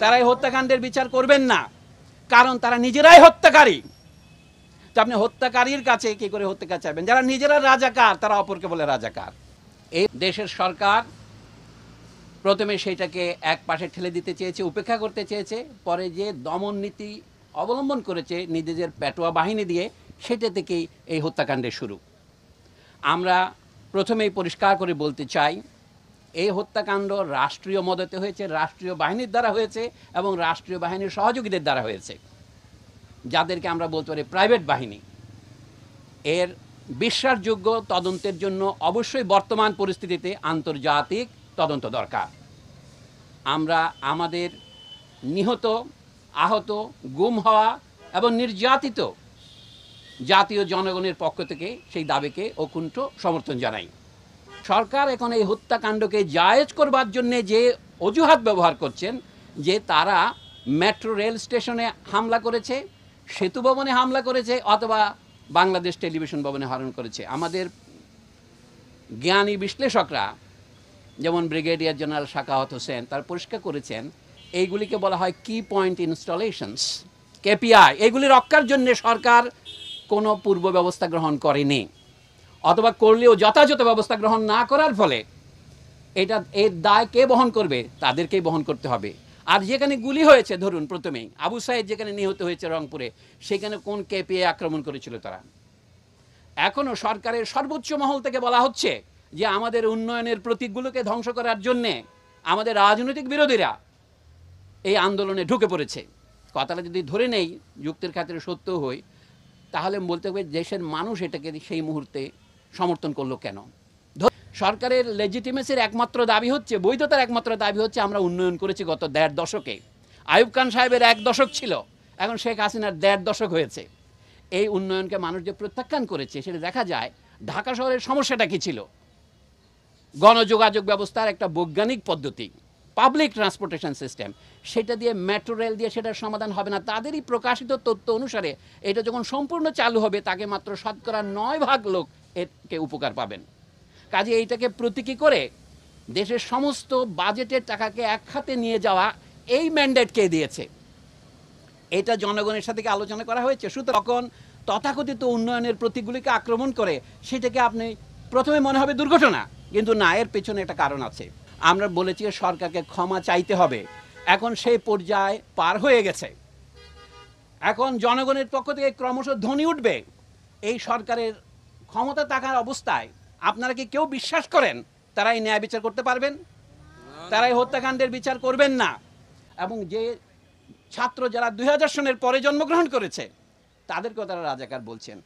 তারা এই হত্যাকাণ্ডের বিচার করবেন না, কারণ তারা নিজেরাই হত্যাকারী। তো আপনি হত্যাকারীর কাছে কি করে হত্যা চাইবেন? যারা নিজেরা রাজাকার তারা অপরকে বলে রাজাকার। এই দেশের সরকার প্রথমে সেটাকে এক পাশে ঠেলে দিতে চেয়েছে, উপেক্ষা করতে চেয়েছে, পরে যে দমন নীতি অবলম্বন করেছে নিজেদের পেটোয়া বাহিনী দিয়ে, সেটা থেকেই এই হত্যাকাণ্ডের শুরু। আমরা প্রথমেই পরিষ্কার করে বলতে চাই, এই হত্যাকাণ্ড রাষ্ট্রীয় মদতে হয়েছে, রাষ্ট্রীয় বাহিনীর দ্বারা হয়েছে এবং রাষ্ট্রীয় বাহিনীর সহযোগীদের দ্বারা হয়েছে, যাদেরকে আমরা বলতে পারি প্রাইভেট বাহিনী। এর বিশ্বাসযোগ্য তদন্তের জন্য অবশ্যই বর্তমান পরিস্থিতিতে আন্তর্জাতিক তদন্ত দরকার। আমরা আমাদের নিহত, আহত, গুম হওয়া এবং নির্যাতিত জাতীয় জনগণের পক্ষ থেকে সেই দাবিকে অকুণ্ঠ সমর্থন জানাই। সরকার এখন এই হত্যাকাণ্ডকে জায়েজ করবার জন্যে যে অজুহাত ব্যবহার করছেন, যে তারা মেট্রো রেল স্টেশনে হামলা করেছে, সেতু ভবনে হামলা করেছে, অথবা বাংলাদেশ টেলিভিশন ভবনে হামলা করেছে। আমাদের জ্ঞানী বিশ্লেষকরা যেমন ব্রিগেডিয়ার জেনারেল শাকাওয়াত হোসেন তার পরিষ্কার করেছেন, এইগুলিকে বলা হয় কি পয়েন্ট ইনস্টলেশনস, কেপিআই। এগুলি রক্ষার জন্য সরকার কোনো পূর্ব ব্যবস্থা গ্রহণ করেনি, অথবা করলেও যথাযথ ব্যবস্থা গ্রহণ না করার ফলে এর দায় কে বহন করবে? তাদেরকেই বহন করতে হবে। আর যেখানে গুলি হয়েছে, ধরুন প্রথমেই আবু সাইদ যেখানে নিহত হয়েছে রংপুরে, সেখানে কোন কেপিআই আক্রমণ করেছিল তারা? এখনও সরকারের সর্বোচ্চ মহল থেকে বলা হচ্ছে যে আমাদের উন্নয়নের প্রতীকগুলোকে ধ্বংস করার জন্যে আমাদের রাজনৈতিক বিরোধীরা এই আন্দোলনে ঢুকে পড়েছে। কথাটা যদি ধরে নেই, যুক্তির খাতিরে সত্য হই, তাহলে বলতে হবে দেশের মানুষ এটাকে সেই মুহূর্তে সমর্থন করলো কেন? সরকারের লেজিটিমেসির একমাত্র দাবি হচ্ছে, বৈধতার একমাত্র দাবি হচ্ছে, আমরা উন্নয়ন করেছি গত ১.৫ দশকে। আইয়ুব খান সাহেবের ১ দশক ছিল, এখন শেখ হাসিনার ১.৫ দশক হয়েছে। এই উন্নয়নকে মানুষ যে প্রত্যাখ্যান করেছে, সেটা দেখা যায়। ঢাকা শহরের সমস্যাটা কী ছিল? গণযোগাযোগ ব্যবস্থার একটা বৈজ্ঞানিক পদ্ধতি, পাবলিক ট্রান্সপোর্টেশন সিস্টেম, সেটা দিয়ে মেট্রো রেল দিয়ে সেটার সমাধান হবে না। তাদেরই প্রকাশিত তথ্য অনুসারে এটা যখন সম্পূর্ণ চালু হবে, তাকে মাত্র ৯% লোক একে উপকার পাবেন। কাজে এইটাকে প্রতীকী করে দেশের সমস্ত বাজেটের টাকাকে এক খাতে নিয়ে যাওয়া, এই ম্যান্ডেট কে দিয়েছে? এটা জনগণের সাথে আলোচনা করা হয়েছে। সুতরাং তখন তথাকথিত উন্নয়নের প্রতীকগুলিকে আক্রমণ করে সেটাকে আপনি প্রথমে মনে হবে দুর্ঘটনা, কিন্তু না, এর পেছনে একটা কারণ আছে। আমরা বলেছি সরকারকে ক্ষমা চাইতে হবে, এখন সেই পর্যায়ে পার হয়ে গেছে। এখন জনগণের পক্ষ থেকে ক্রমশ ধ্বনি উঠবে, এই সরকারের ক্ষমতা থাকার অবস্থায় আপনারা কি কেউ বিশ্বাস করেন তারাই ন্যায় বিচার করতে পারবেন? তারাই হত্যাকাণ্ডের বিচার করবেন না। এবং যে ছাত্র যারা ২০০০ সনের পরে জন্মগ্রহণ করেছে, তাদেরকেও তারা রাজাকার বলছেন।